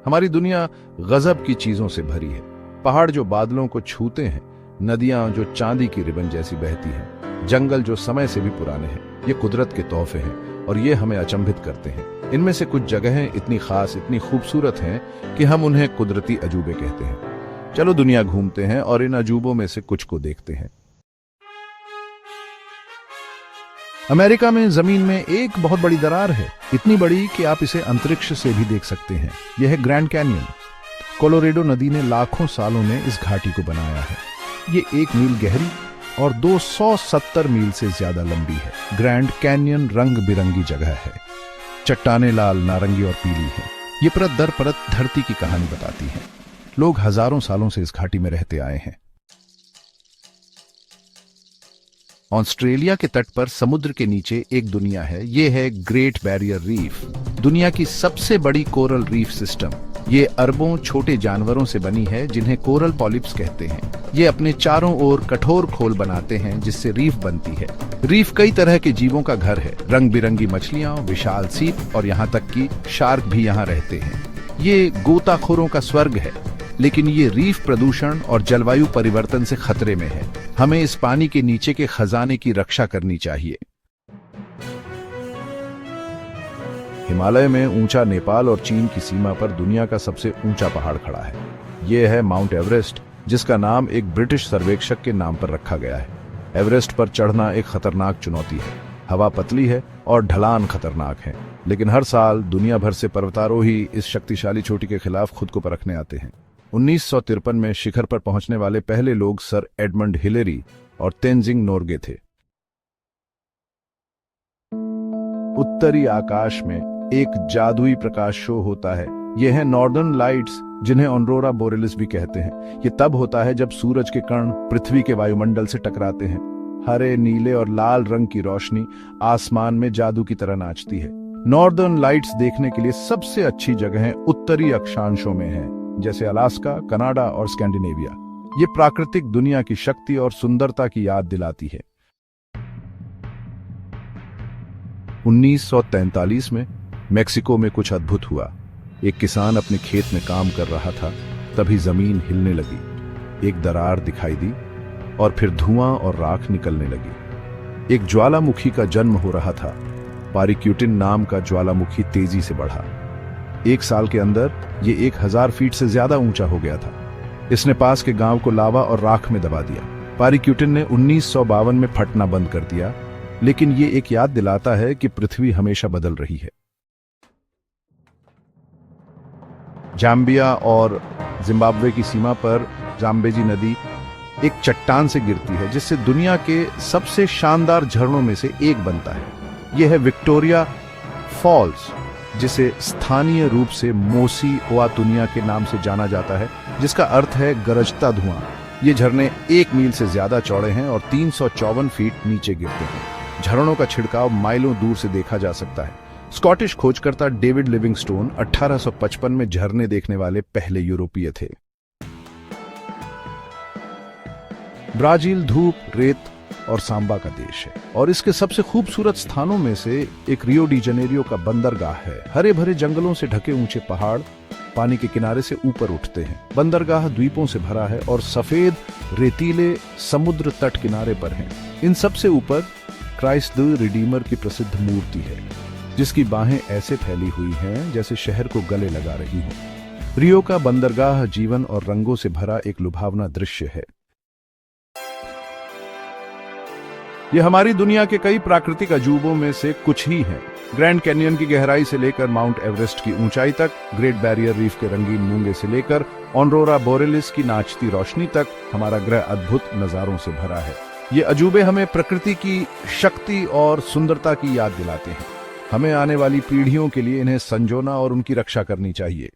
हमारी दुनिया गजब की चीजों से भरी है। पहाड़ जो बादलों को छूते हैं, नदियां जो चांदी की रिबन जैसी बहती हैं, जंगल जो समय से भी पुराने हैं। ये कुदरत के तोहफे हैं और ये हमें अचंभित करते हैं। इनमें से कुछ जगहें इतनी खास, इतनी खूबसूरत हैं कि हम उन्हें कुदरती अजूबे कहते हैं। चलो दुनिया घूमते हैं और इन अजूबों में से कुछ को देखते हैं। अमेरिका में जमीन में एक बहुत बड़ी दरार है, इतनी बड़ी कि आप इसे अंतरिक्ष से भी देख सकते हैं। यह है ग्रैंड कैन्यन। कोलोरेडो नदी ने लाखों सालों में इस घाटी को बनाया है। ये 1 मील गहरी और 270 मील से ज्यादा लंबी है। ग्रैंड कैन्यन रंग बिरंगी जगह है। चट्टानें लाल, नारंगी और पीली हैं। ये परत दर परत धरती की कहानी बताती है। लोग हजारों सालों से इस घाटी में रहते आए हैं। ऑस्ट्रेलिया के तट पर समुद्र के नीचे एक दुनिया है। ये है ग्रेट बैरियर रीफ, दुनिया की सबसे बड़ी कोरल रीफ सिस्टम। ये अरबों छोटे जानवरों से बनी है जिन्हें कोरल पॉलिप्स कहते हैं। ये अपने चारों ओर कठोर खोल बनाते हैं जिससे रीफ बनती है। रीफ कई तरह के जीवों का घर है। रंग बिरंगी मछलियां, विशाल सीप और यहाँ तक कि शार्क भी यहाँ रहते हैं। ये गोताखोरों का स्वर्ग है, लेकिन ये रीफ प्रदूषण और जलवायु परिवर्तन से खतरे में है। हमें इस पानी के नीचे के खजाने की रक्षा करनी चाहिए। हिमालय में ऊंचा नेपाल और चीन की सीमा पर दुनिया का सबसे ऊंचा पहाड़ खड़ा है। यह है माउंट एवरेस्ट, जिसका नाम एक ब्रिटिश सर्वेक्षक के नाम पर रखा गया है। एवरेस्ट पर चढ़ना एक खतरनाक चुनौती है। हवा पतली है और ढलान खतरनाक है, लेकिन हर साल दुनिया भर से पर्वतारोही इस शक्तिशाली चोटी के खिलाफ खुद को परखने आते हैं। 1953 में शिखर पर पहुंचने वाले पहले लोग सर एडमंड हिलेरी और तेंजिंग नोर्गे थे। उत्तरी आकाश में एक जादुई प्रकाश शो होता है। यह है नॉर्दर्न लाइट्स, जिन्हें ऑरोरा बोरेलिस भी कहते हैं। ये तब होता है जब सूरज के कण पृथ्वी के वायुमंडल से टकराते हैं। हरे, नीले और लाल रंग की रोशनी आसमान में जादू की तरह नाचती है। नॉर्दर्न लाइट्स देखने के लिए सबसे अच्छी जगहें उत्तरी अक्षांशों में हैं, जैसे अलास्का, कनाडा और स्कैंडिनेविया। ये प्राकृतिक दुनिया की शक्ति और सुंदरता की याद दिलाती है। 1943 में मेक्सिको में कुछ अद्भुत हुआ। एक किसान अपने खेत में काम कर रहा था, तभी जमीन हिलने लगी। एक दरार दिखाई दी और फिर धुआं और राख निकलने लगी। एक ज्वालामुखी का जन्म हो रहा था। पारिक्यूटिन नाम का ज्वालामुखी तेजी से बढ़ा। 1 साल के अंदर ये 1000 फीट से ज्यादा ऊंचा हो गया था। इसने पास के गांव को लावा और राख में दबा दिया। पारिक्यूटिन ने 1952 में फटना बंद कर दिया, लेकिन ये एक याद दिलाता है कि पृथ्वी हमेशा बदल रही है। जाम्बिया और जिम्बाब्वे की सीमा पर जाम्बेजी नदी एक चट्टान से गिरती है, जिससे दुनिया के सबसे शानदार झरनों में से एक बनता है। यह है विक्टोरिया फॉल्स, जिसे स्थानीय रूप से मोसी ओआतुनिया के नाम से जाना जाता है, जिसका अर्थ है गरजता धुआं। ये झरने 1 मील से ज्यादा चौड़े हैं और 354 फीट नीचे गिरते हैं। झरनों का छिड़काव माइलों दूर से देखा जा सकता है। स्कॉटिश खोजकर्ता डेविड लिविंगस्टोन 1855 में झरने देखने वाले पहले यूरोपीय थे। ब्राजील धूप, रेत और सांबा का देश है और इसके सबसे खूबसूरत स्थानों में से एक रियो डी जनेरियो का बंदरगाह है। हरे भरे जंगलों से ढके ऊंचे पहाड़ पानी के किनारे से ऊपर उठते हैं। बंदरगाह द्वीपों से भरा है और सफेद रेतीले समुद्र तट किनारे पर हैं। इन सबसे ऊपर क्राइस्ट द रिडीमर की प्रसिद्ध मूर्ति है, जिसकी बाहें ऐसे फैली हुई हैं जैसे शहर को गले लगा रही हों। रियो का बंदरगाह जीवन और रंगों से भरा एक लुभावना दृश्य है। यह हमारी दुनिया के कई प्राकृतिक अजूबों में से कुछ ही हैं। ग्रैंड कैन्यन की गहराई से लेकर माउंट एवरेस्ट की ऊंचाई तक, ग्रेट बैरियर रीफ के रंगीन मूंगे से लेकर ऑरोरा बोरेलिस की नाचती रोशनी तक, हमारा ग्रह अद्भुत नजारों से भरा है। ये अजूबे हमें प्रकृति की शक्ति और सुंदरता की याद दिलाते हैं। हमें आने वाली पीढ़ियों के लिए इन्हें संजोना और उनकी रक्षा करनी चाहिए।